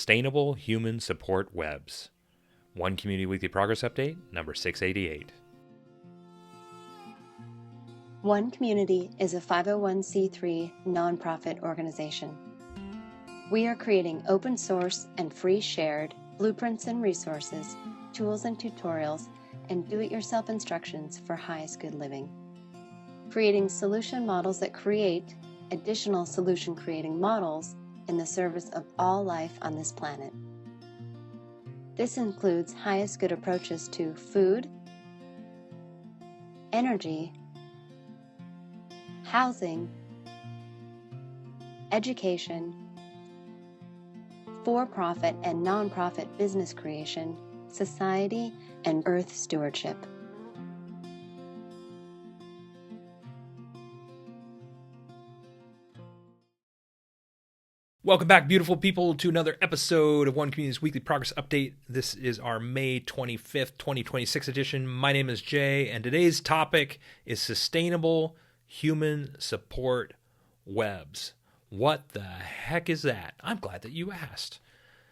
Sustainable Human Support Webs. One Community Weekly Progress Update, number 688. One Community is a 501c3 nonprofit organization. We are creating open source and free shared blueprints and resources, tools and tutorials, and do-it-yourself instructions for highest good living. Creating solution models that create additional solution creating models in the service of all life on this planet. This includes highest good approaches to food, energy, housing, education, for-profit and non-profit business creation, society, and earth stewardship. Welcome back, beautiful people, to another episode of One Community's Weekly Progress Update. This is our May 25th, 2026 edition. My name is Jay, and today's topic is Sustainable Human Support Webs. What the heck is that? I'm glad that you asked.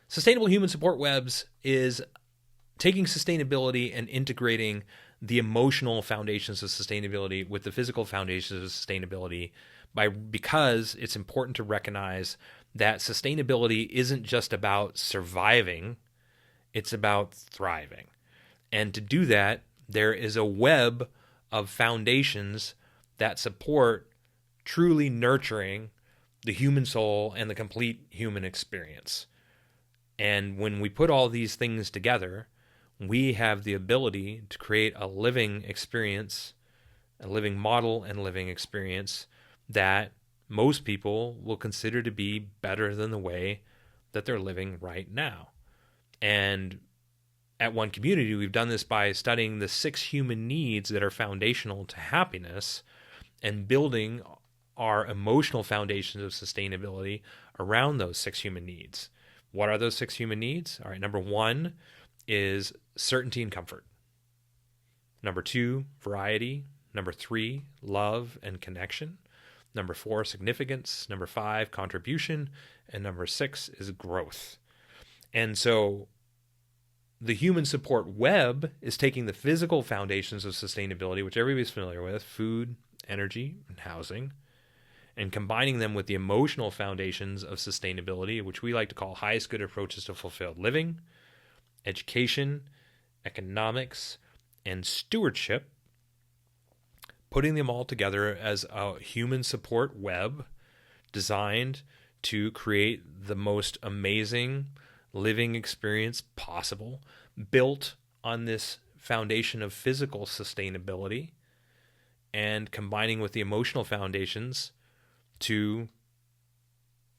Sustainable Human Support Webs is taking sustainability and integrating the emotional foundations of sustainability with the physical foundations of sustainability because it's important to recognize that sustainability isn't just about surviving, it's about thriving. And to do that, there is a web of foundations that support truly nurturing the human soul and the complete human experience. And when we put all these things together, we have the ability to create a living experience, a living model and living experience that most people will consider to be better than the way that they're living right now. And at One Community, we've done this by studying the 6 human needs that are foundational to happiness and building our emotional foundations of sustainability around those 6 human needs. What are those 6 human needs? All right, number 1 is certainty and comfort. Number 2, variety. Number 3, love and connection. Number 4, significance. Number 5, contribution. And number 6 is growth. And so the human support web is taking the physical foundations of sustainability, which everybody's familiar with, food, energy, and housing, and combining them with the emotional foundations of sustainability, which we like to call highest good approaches to fulfilled living, education, economics, and stewardship, putting them all together as a human support web designed to create the most amazing living experience possible, built on this foundation of physical sustainability and combining with the emotional foundations to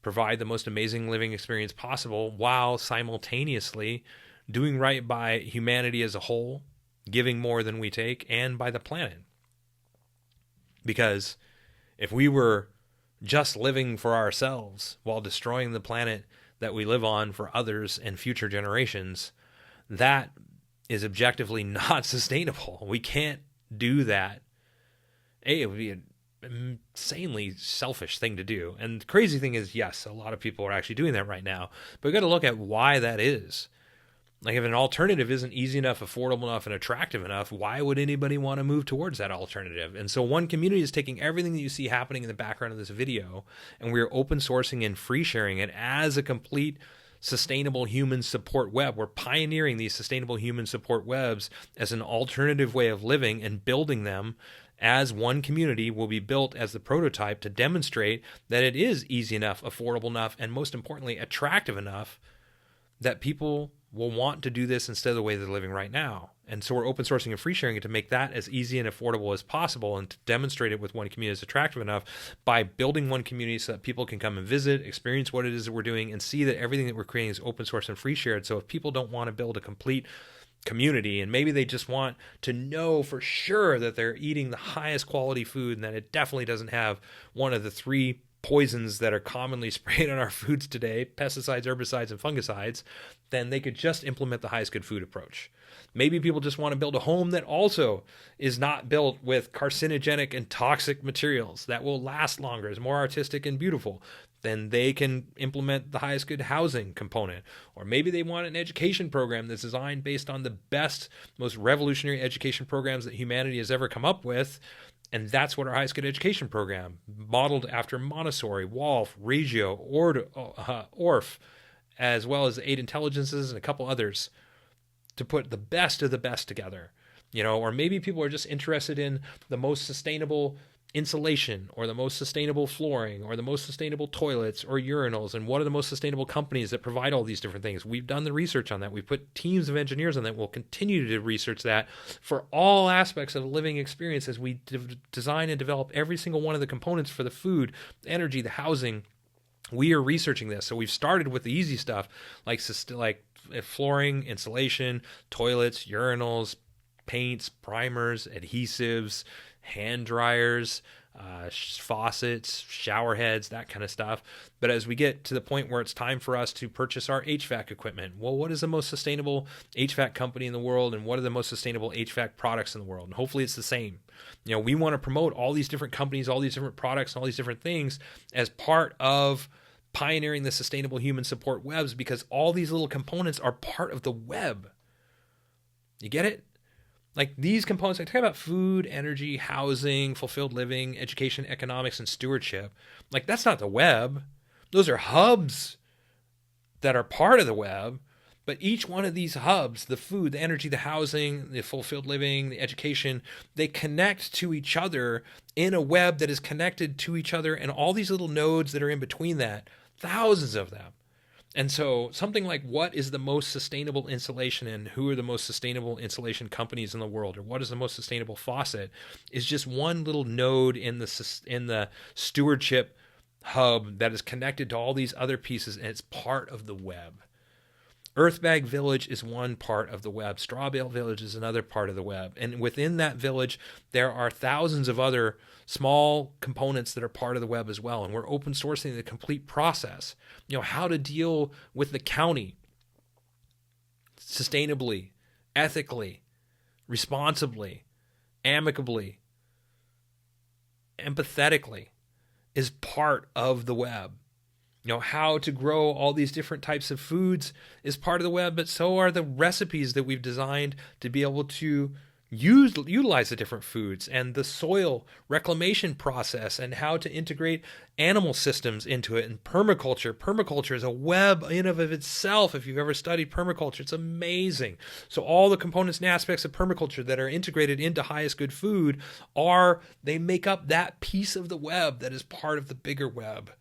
provide the most amazing living experience possible while simultaneously doing right by humanity as a whole, giving more than we take, and by the planet. Because if we were just living for ourselves while destroying the planet that we live on for others and future generations, that is objectively not sustainable. We can't do that. It would be an insanely selfish thing to do. And the crazy thing is, yes, a lot of people are actually doing that right now, but we've got to look at why that is. Like, if an alternative isn't easy enough, affordable enough, and attractive enough, why would anybody want to move towards that alternative? And so One Community is taking everything that you see happening in the background of this video, and we're open sourcing and free sharing it as a complete sustainable human support web. We're pioneering these sustainable human support webs as an alternative way of living and building them as One Community will be built as the prototype to demonstrate that it is easy enough, affordable enough, and most importantly, attractive enough that people will want to do this instead of the way they're living right now. And so we're open sourcing and free sharing it to make that as easy and affordable as possible and to demonstrate it with One Community as attractive enough by building One Community so that people can come and visit, experience what it is that we're doing, and see that everything that we're creating is open source and free shared. So if people don't want to build a complete community and maybe they just want to know for sure that they're eating the highest quality food and that it definitely doesn't have one of the 3 poisons that are commonly sprayed on our foods today, pesticides, herbicides, and fungicides, then they could just implement the highest good food approach. Maybe people just want to build a home that also is not built with carcinogenic and toxic materials that will last longer, is more artistic and beautiful. then they can implement the highest good housing component. Or maybe they want an education program that's designed based on the best, most revolutionary education programs that humanity has ever come up with. And that's what our highest good education program, modeled after Montessori, Waldorf, Reggio, Orff, as well as the 8 Intelligences and a couple others, to put the best of the best together. Or maybe people are just interested in the most sustainable insulation, or the most sustainable flooring, or the most sustainable toilets or urinals, and what are the most sustainable companies that provide all these different things. We've done the research on that. We've put teams of engineers on that. We'll continue to research that for all aspects of the living experience as we design and develop every single one of the components for the food, the energy, the housing. We are researching this. So we've started with the easy stuff like flooring, insulation, toilets, urinals, paints, primers, adhesives, hand dryers, faucets, shower heads, that kind of stuff. But as we get to the point where it's time for us to purchase our HVAC equipment, well, what is the most sustainable HVAC company in the world, and what are the most sustainable HVAC products in the world? And hopefully it's the same. We want to promote all these different companies, all these different products, and all these different things as part of pioneering the sustainable human support webs, because all these little components are part of the web. You get it? Like these components, I talk about food, energy, housing, fulfilled living, education, economics, and stewardship. Like that's not the web. Those are hubs that are part of the web. But each one of these hubs, the food, the energy, the housing, the fulfilled living, the education, they connect to each other in a web that is connected to each other, and all these little nodes that are in between that, thousands of them. And so something like what is the most sustainable insulation and who are the most sustainable insulation companies in the world, or what is the most sustainable faucet, is just one little node in the stewardship hub that is connected to all these other pieces, and it's part of the web. Earthbag Village is one part of the web. Straw Bale Village is another part of the web. And within that village, there are thousands of other small components that are part of the web as well. And we're open sourcing the complete process. How to deal with the county sustainably, ethically, responsibly, amicably, empathetically is part of the web. How to grow all these different types of foods is part of the web, but so are the recipes that we've designed to be able to utilize the different foods, and the soil reclamation process, and how to integrate animal systems into it, and permaculture. Permaculture is a web in of itself. If you've ever studied permaculture, it's amazing. So all the components and aspects of permaculture that are integrated into highest good food they make up that piece of the web that is part of the bigger web.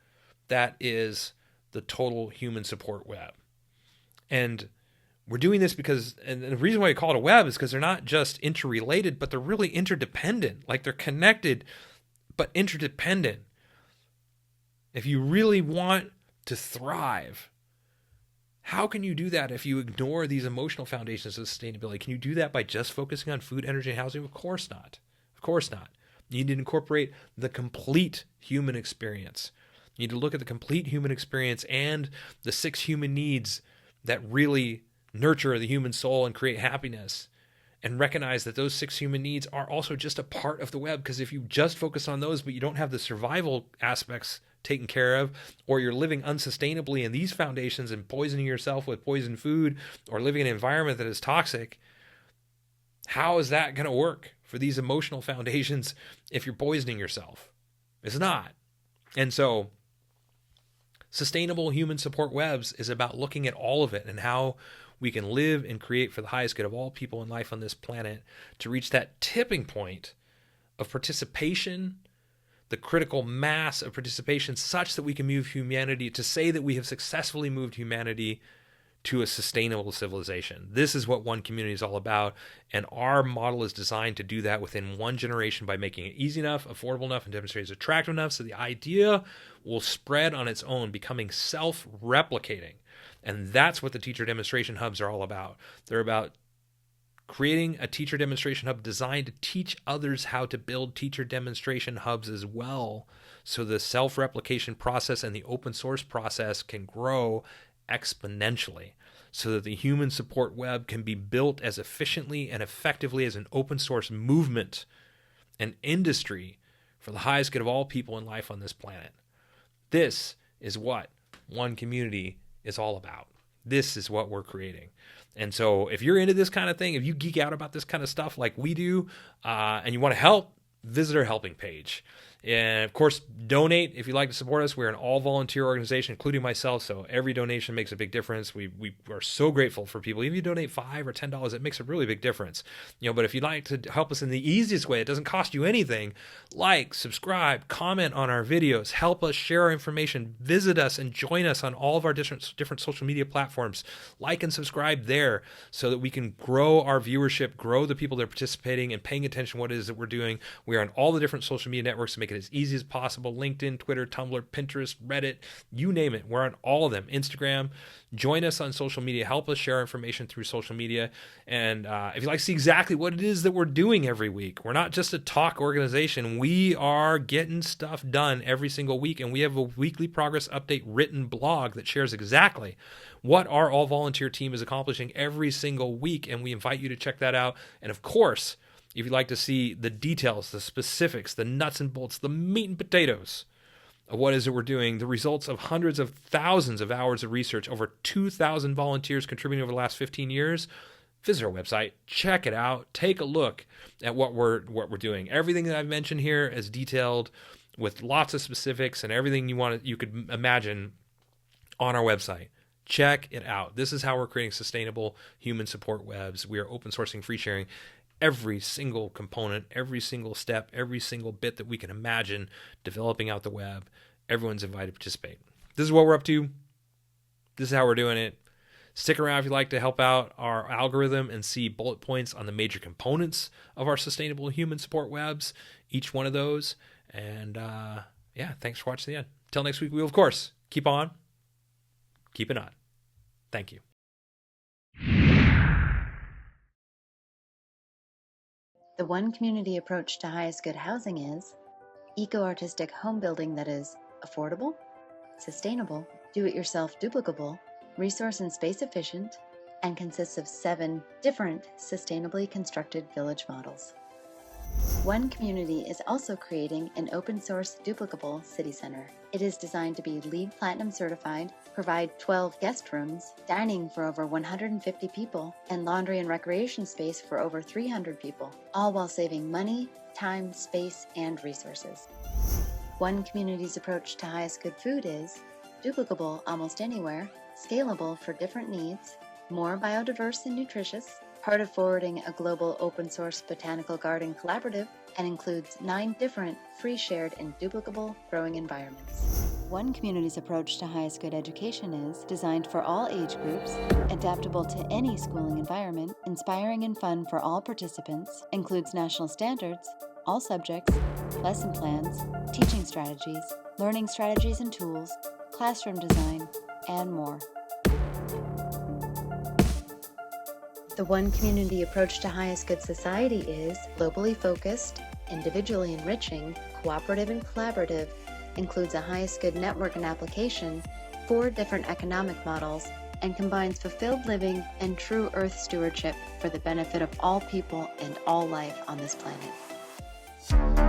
That is the total human support web. And we're doing this because, and the reason why we call it a web is because they're not just interrelated, but they're really interdependent. Like they're connected, but interdependent. If you really want to thrive, how can you do that if you ignore these emotional foundations of sustainability? Can you do that by just focusing on food, energy, and housing? Of course not. Of course not. You need to incorporate the complete human experience. You need to look at the complete human experience and the 6 human needs that really nurture the human soul and create happiness, and recognize that those 6 human needs are also just a part of the web. Because if you just focus on those, but you don't have the survival aspects taken care of, or you're living unsustainably in these foundations and poisoning yourself with poisoned food, or living in an environment that is toxic, how is that going to work for these emotional foundations if you're poisoning yourself? It's not. And so sustainable human support webs is about looking at all of it and how we can live and create for the highest good of all people in life on this planet to reach that tipping point of participation, the critical mass of participation, such that we can move humanity, to say that we have successfully moved humanity to a sustainable civilization. This is what One Community is all about, and our model is designed to do that within one generation by making it easy enough, affordable enough, and demonstrating it's attractive enough so the idea will spread on its own, becoming self-replicating. And that's what the teacher demonstration hubs are all about. They're about creating a teacher demonstration hub designed to teach others how to build teacher demonstration hubs as well, so the self-replication process and the open source process can grow exponentially, so that the human support web can be built as efficiently and effectively as an open source movement and industry for the highest good of all people in life on this planet. This is what One Community is all about. This is what we're creating. And so if you're into this kind of thing, if you geek out about this kind of stuff like we do, and you want to help, visit our helping page. And of course, donate if you'd like to support us. We're an all-volunteer organization, including myself, so every donation makes a big difference. We are so grateful for people. Even if you donate $5 or $10, it makes a really big difference. But if you'd like to help us in the easiest way, it doesn't cost you anything. Like, subscribe, comment on our videos, help us share our information, visit us, and join us on all of our different social media platforms. Like and subscribe there so that we can grow our viewership, grow the people that are participating and paying attention to what it is that we're doing. We are on all the different social media networks to make it as easy as possible. LinkedIn, Twitter, Tumblr, Pinterest, Reddit, you name it. We're on all of them. Instagram. Join us on social media. Help us share our information through social media. And if you'd like to see exactly what it is that we're doing every week, we're not just a talk organization. We are getting stuff done every single week. And we have a weekly progress update written blog that shares exactly what our all-volunteer team is accomplishing every single week. And we invite you to check that out. And of course, if you'd like to see the details, the specifics, the nuts and bolts, the meat and potatoes of what is it we're doing, the results of hundreds of thousands of hours of research, over 2,000 volunteers contributing over the last 15 years, visit our website, check it out, take a look at what we're doing. Everything that I've mentioned here is detailed with lots of specifics and everything you could imagine on our website. Check it out. This is how we're creating sustainable human support webs. We are open sourcing, free sharing every single component, every single step, every single bit that we can imagine developing out the web. Everyone's invited to participate. This is what we're up to. This is how we're doing it. Stick around if you'd like to help out our algorithm and see bullet points on the major components of our sustainable human support webs, each one of those. And thanks for watching to the end. Till next week, we will, of course, keep on keeping on. Thank you. The One Community approach to highest good housing is eco-artistic home building that is affordable, sustainable, do-it-yourself duplicable, resource and space efficient, and consists of 7 different sustainably constructed village models. One Community is also creating an open-source duplicable city center. It is designed to be LEED Platinum certified, provide 12 guest rooms, dining for over 150 people, and laundry and recreation space for over 300 people, all while saving money, time, space, and resources. One Community's approach to highest good food is duplicable almost anywhere, scalable for different needs, more biodiverse and nutritious, part of forwarding a global open-source botanical garden collaborative, and includes 9 different free, shared, and duplicable growing environments. One Community's approach to highest good education is designed for all age groups, adaptable to any schooling environment, inspiring and fun for all participants, includes national standards, all subjects, lesson plans, teaching strategies, learning strategies and tools, classroom design, and more. The One Community approach to highest good society is globally focused, individually enriching, cooperative and collaborative, includes a highest good network and application, 4 different economic models, and combines fulfilled living and true earth stewardship for the benefit of all people and all life on this planet.